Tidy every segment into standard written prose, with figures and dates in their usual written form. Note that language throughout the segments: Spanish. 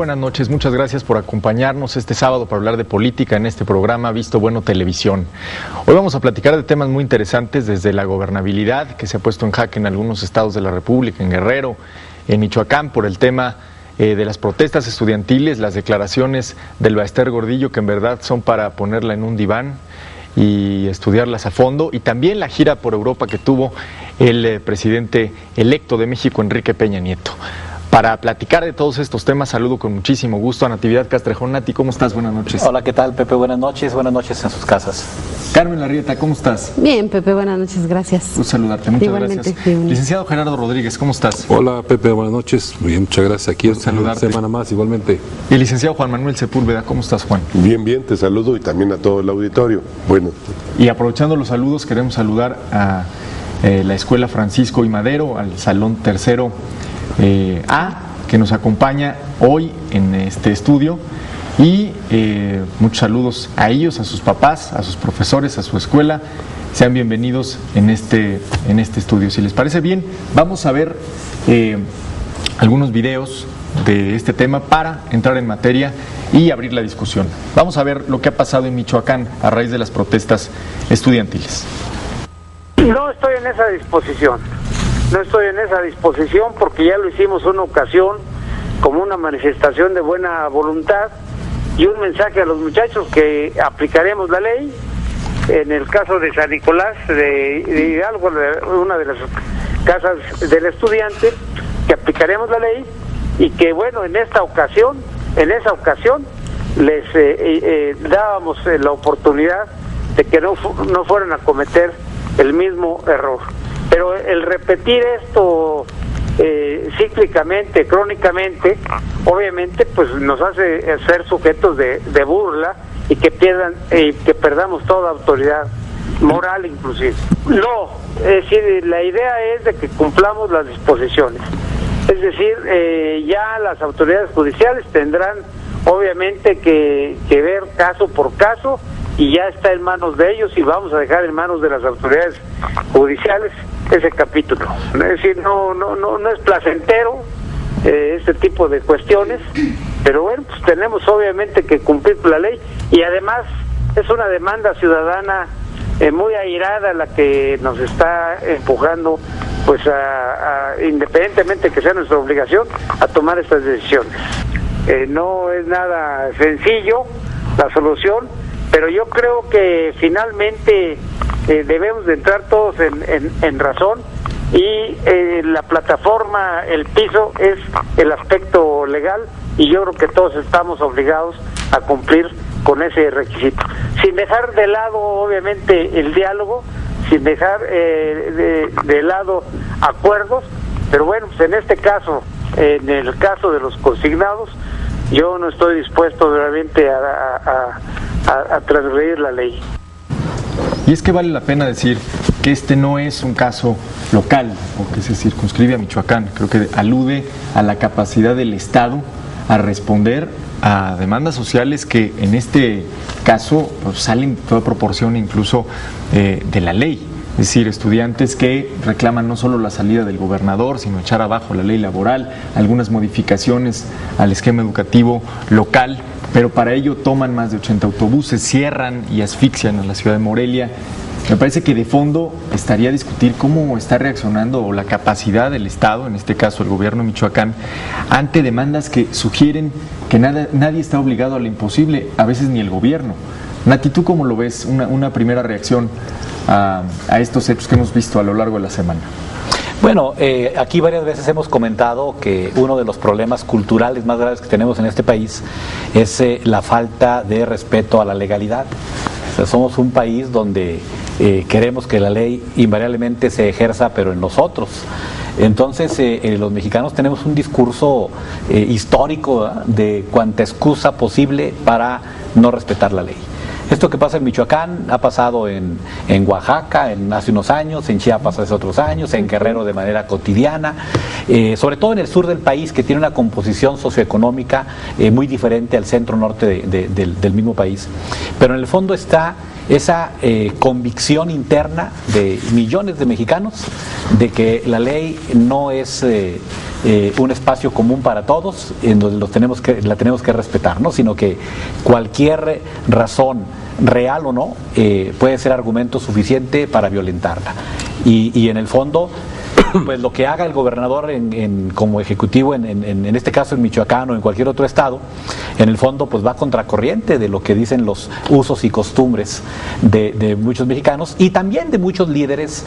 buenas noches. Muchas gracias por acompañarnos este sábado para hablar de política en este programa Visto Bueno Televisión. Hoy vamos a platicar de temas muy interesantes, desde la gobernabilidad, que se ha puesto en jaque en algunos estados de la República, en Guerrero, en Michoacán, por el tema de las protestas estudiantiles, las declaraciones del Baester Gordillo, que en verdad son para ponerla en un diván y estudiarlas a fondo, y también la gira por Europa que tuvo el presidente electo de México, Enrique Peña Nieto. Para platicar de todos estos temas, saludo con muchísimo gusto a Natividad Castrejón. Nati, ¿cómo estás? Buenas noches. Hola, ¿qué tal, Pepe? Buenas noches en sus casas. Carmen Larrieta, ¿cómo estás? Bien, Pepe, buenas noches, gracias. Un saludarte, muchas igualmente, gracias. Igualmente. Licenciado Gerardo Rodríguez, ¿cómo estás? Hola, Pepe, buenas noches. Muy bien, muchas gracias. Aquí Por saludarte. Una semana más, igualmente. Y el licenciado Juan Manuel Sepúlveda, ¿cómo estás, Juan? Bien, bien, te saludo y también a todo el auditorio. Bueno. Y aprovechando los saludos, queremos saludar a la Escuela Francisco I. Madero, al Salón Tercero A, que nos acompaña hoy en este estudio, y muchos saludos a ellos, a sus papás, a sus profesores, a su escuela. Sean bienvenidos en este estudio. Si les parece bien, vamos a ver algunos videos de este tema para entrar en materia y abrir la discusión. Vamos a ver lo que ha pasado en Michoacán a raíz de las protestas estudiantiles. No estoy en esa disposición. No estoy en esa disposición porque ya lo hicimos una ocasión como una manifestación de buena voluntad y un mensaje a los muchachos que aplicaremos la ley. En el caso de San Nicolás de Hidalgo, una de las casas del estudiante, que aplicaremos la ley y que, bueno, en esa ocasión les dábamos la oportunidad de que no fueran a cometer el mismo error. Pero el repetir esto cíclicamente, crónicamente, obviamente pues nos hace ser sujetos de burla y que perdamos toda autoridad moral inclusive. No, es decir, la idea es de que cumplamos las disposiciones. Es decir, ya las autoridades judiciales tendrán obviamente que ver caso por caso, y ya está en manos de ellos, y vamos a dejar en manos de las autoridades judiciales ese capítulo. Es decir, no es placentero este tipo de cuestiones, pero bueno, pues tenemos obviamente que cumplir la ley, y además es una demanda ciudadana muy airada la que nos está empujando, pues independientemente que sea nuestra obligación, a tomar estas decisiones. No es nada sencillo la solución, pero yo creo que finalmente debemos de entrar todos en razón, y la plataforma, el piso es el aspecto legal, y yo creo que todos estamos obligados a cumplir con ese requisito, sin dejar de lado obviamente el diálogo, sin dejar de lado acuerdos, pero bueno, pues en este caso, en el caso de los consignados, yo no estoy dispuesto realmente a transgredir la ley. Y es que vale la pena decir que este no es un caso local o que se circunscribe a Michoacán. Creo que alude a la capacidad del Estado a responder a demandas sociales que en este caso pues, salen en toda proporción incluso de la ley. Es decir, estudiantes que reclaman no solo la salida del gobernador, sino echar abajo la ley laboral, algunas modificaciones al esquema educativo local, pero para ello toman más de 80 autobuses, cierran y asfixian a la ciudad de Morelia. Me parece que de fondo estaría discutir cómo está reaccionando la capacidad del Estado, en este caso el gobierno de Michoacán, ante demandas que sugieren que nadie está obligado a lo imposible, a veces ni el gobierno. Nati, ¿tú cómo lo ves? Una primera reacción a estos hechos que hemos visto a lo largo de la semana. Bueno, aquí varias veces hemos comentado que uno de los problemas culturales más graves que tenemos en este país es la falta de respeto a la legalidad. O sea, somos un país donde queremos que la ley invariablemente se ejerza, pero en nosotros. Entonces, los mexicanos tenemos un discurso histórico de cuanta excusa posible para no respetar la ley. Esto que pasa en Michoacán ha pasado en Oaxaca hace unos años, en Chiapas hace otros años, en Guerrero de manera cotidiana, sobre todo en el sur del país, que tiene una composición socioeconómica muy diferente al centro norte del mismo país. Pero en el fondo está esa convicción interna de millones de mexicanos de que la ley no es un espacio común para todos en donde la tenemos que respetar, ¿no? Sino que cualquier razón, real o no, puede ser argumento suficiente para violentarla. Y en el fondo, pues lo que haga el gobernador como ejecutivo, en este caso en Michoacán o en cualquier otro estado, en el fondo pues va contracorriente de lo que dicen los usos y costumbres de muchos mexicanos y también de muchos líderes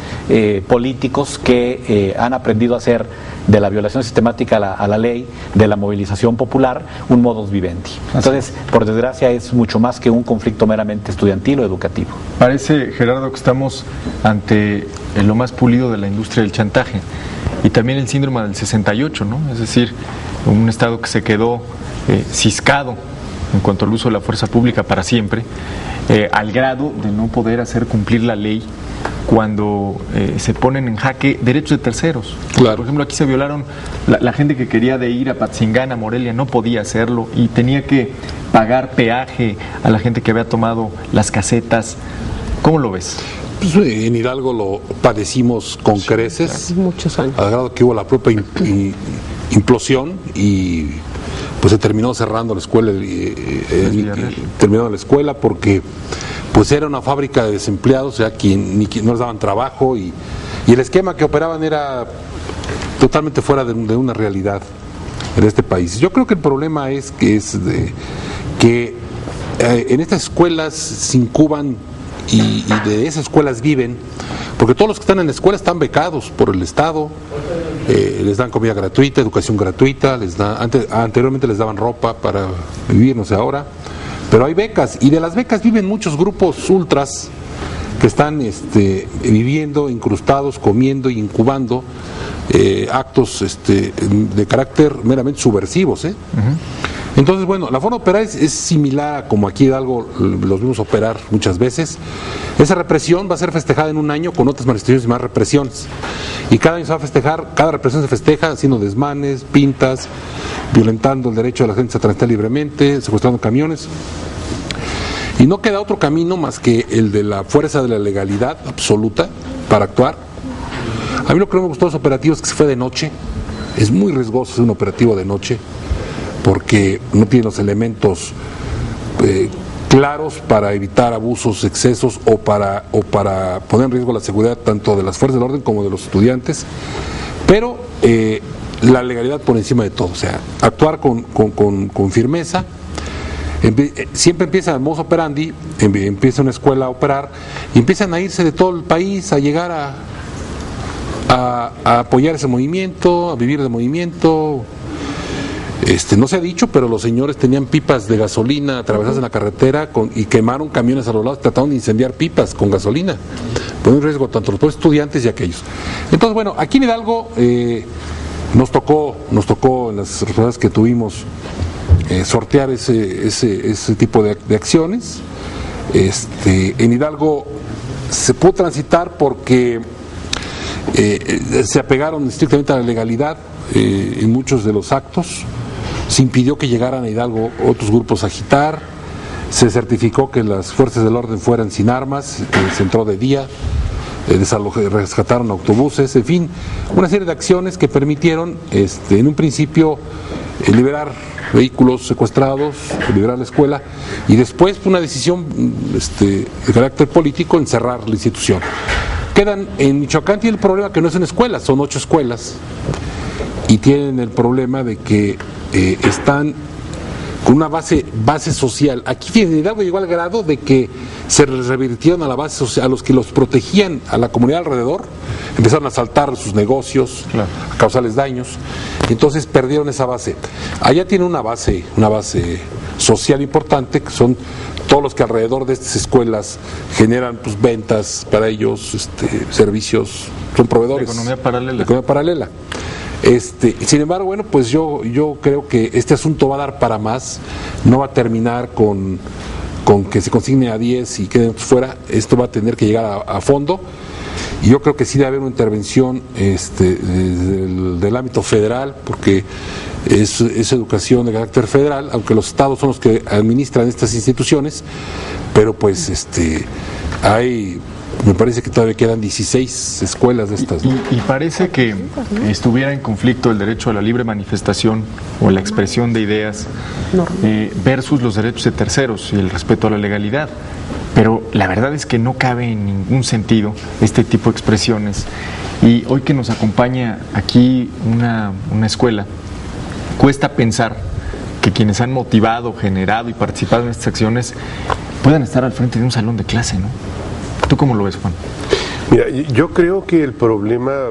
políticos que han aprendido a hacer de la violación sistemática a la ley, de la movilización popular, un modus vivendi. Entonces, por desgracia, es mucho más que un conflicto meramente estudiantil o educativo. Parece, Gerardo, que estamos ante lo más pulido de la industria del chantaje y también el síndrome del 68, ¿no? Es decir, un Estado que se quedó ciscado en cuanto al uso de la fuerza pública para siempre, al grado de no poder hacer cumplir la ley cuando se ponen en jaque derechos de terceros. Claro. Por ejemplo, aquí se violaron, la gente que quería de ir a Patzingán, a Morelia, no podía hacerlo y tenía que pagar peaje a la gente que había tomado las casetas. ¿Cómo lo ves? Pues, en Hidalgo lo padecimos con creces, Muchos años. al grado que hubo la propia implosión y pues se terminó cerrando la escuela, terminó la escuela porque pues era una fábrica de desempleados, o sea, no les daban trabajo y el esquema que operaban era totalmente fuera de una realidad en este país. Yo creo que el problema es que en estas escuelas se incuban y de esas escuelas viven, porque todos los que están en la escuela están becados por el Estado, les dan comida gratuita, educación gratuita, anteriormente les daban ropa para vivir, no sé ahora, pero hay becas, y de las becas viven muchos grupos ultras que están viviendo, incrustados, comiendo y incubando actos de carácter meramente subversivos. Entonces, bueno, la forma de operar es similar a como aquí Hidalgo los vimos operar muchas veces. Esa represión va a ser festejada en un año con otras manifestaciones y más represiones. Y cada año se va a festejar, cada represión se festeja haciendo desmanes, pintas, violentando el derecho de la gente a transitar libremente, secuestrando camiones. Y no queda otro camino más que el de la fuerza de la legalidad absoluta para actuar. A mí lo que no me gustó de los operativos es que se fue de noche. Es muy riesgoso hacer un operativo de noche porque no tiene los elementos claros para evitar abusos, excesos o para poner en riesgo la seguridad tanto de las fuerzas del orden como de los estudiantes, pero la legalidad por encima de todo, o sea, actuar con firmeza. Siempre empieza el modus operandi, empieza una escuela a operar y empiezan a irse de todo el país a llegar a apoyar ese movimiento, a vivir de movimiento. No se ha dicho, pero los señores tenían pipas de gasolina atravesadas en la carretera y quemaron camiones a los lados, trataron de incendiar pipas con gasolina, poniendo en riesgo tanto los estudiantes y aquellos. Entonces, bueno, aquí en Hidalgo nos tocó en las responsabilidades que tuvimos sortear ese tipo de acciones. En Hidalgo se pudo transitar porque se apegaron estrictamente a la legalidad en muchos de los actos. Se impidió que llegaran a Hidalgo otros grupos a agitar, se certificó que las fuerzas del orden fueran sin armas, se entró de día, rescataron autobuses, en fin, una serie de acciones que permitieron en un principio liberar vehículos secuestrados, liberar la escuela y después una decisión de carácter político en cerrar la institución. En Michoacán tiene el problema que no es una escuela, son 8 escuelas y tienen el problema de que están con una base social. Aquí en Hidalgo llegó al grado de que se revirtieron a la base social, a los que los protegían, a la comunidad alrededor, empezaron a asaltar sus negocios, claro, a causarles daños, entonces perdieron esa base. Allá tienen una base social importante, que son todos los que alrededor de estas escuelas generan ventas para ellos, servicios, son proveedores. Economía paralela. Economía paralela. Sin embargo, bueno, pues yo creo que este asunto va a dar para más, no va a terminar con que se consigne a 10 y queden fuera, esto va a tener que llegar a fondo y yo creo que sí debe haber una intervención del ámbito federal, porque es educación de carácter federal, aunque los estados son los que administran estas instituciones, pero pues hay Me parece que todavía quedan 16 escuelas de estas, ¿no? Y parece que estuviera en conflicto el derecho a la libre manifestación o la expresión de ideas versus los derechos de terceros y el respeto a la legalidad. Pero la verdad es que no cabe en ningún sentido este tipo de expresiones. Y hoy que nos acompaña aquí una escuela, cuesta pensar que quienes han motivado, generado y participado en estas acciones puedan estar al frente de un salón de clase, ¿no? ¿Tú cómo lo ves, Juan? Mira, yo creo que el problema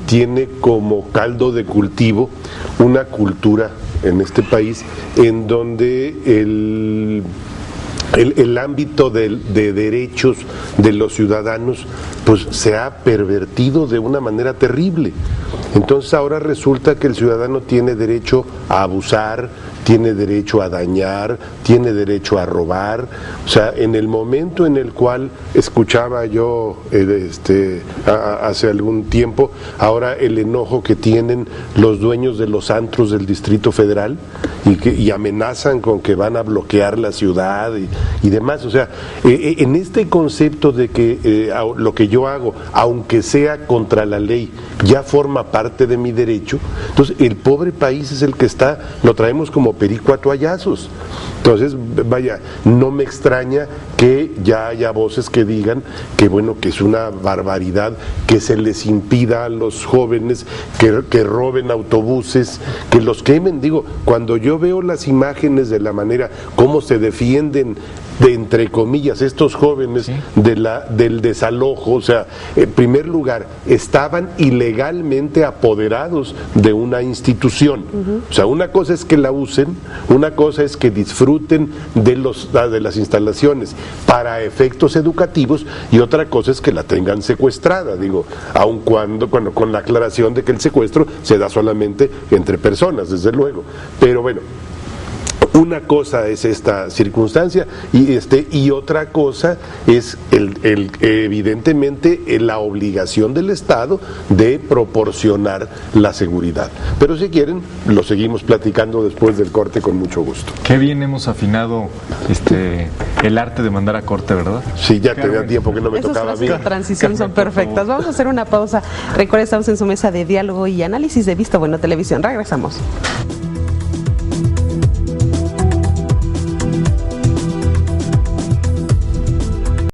tiene como caldo de cultivo una cultura en este país en donde el ámbito de derechos de los ciudadanos pues se ha pervertido de una manera terrible. Entonces ahora resulta que el ciudadano tiene derecho a abusar, tiene derecho a dañar, tiene derecho a robar. O sea, en el momento en el cual escuchaba yo hace algún tiempo, ahora el enojo que tienen los dueños de los antros del Distrito Federal y amenazan con que van a bloquear la ciudad y demás. O sea, en este concepto de que lo que yo hago, aunque sea contra la ley, ya forma parte de mi derecho, entonces el pobre país es el que lo traemos como perico a toallazos. Entonces, vaya, no me extraña que ya haya voces que digan que bueno, que es una barbaridad que se les impida a los jóvenes que roben autobuses, que los quemen. Digo, cuando yo veo las imágenes de la manera como se defienden de, entre comillas, estos jóvenes ¿sí? del desalojo, o sea, en primer lugar, estaban ilegalmente apoderados de una institución. O sea, una cosa es que la usen, una cosa es que disfruten de las instalaciones para efectos educativos y otra cosa es que la tengan secuestrada, digo, aun cuando con la aclaración de que el secuestro se da solamente entre personas, desde luego. Pero bueno, una cosa es esta circunstancia y otra cosa es evidentemente la obligación del Estado de proporcionar la seguridad. Pero si quieren, lo seguimos platicando después del corte con mucho gusto. Qué bien hemos afinado el arte de mandar a corte, ¿verdad? Sí, ya tenía tiempo que no me tocaba a mí. Esas transición son perfectas. Vamos a hacer una pausa. Recuerden, estamos en su mesa de diálogo y análisis de Visto Bueno Televisión. Regresamos.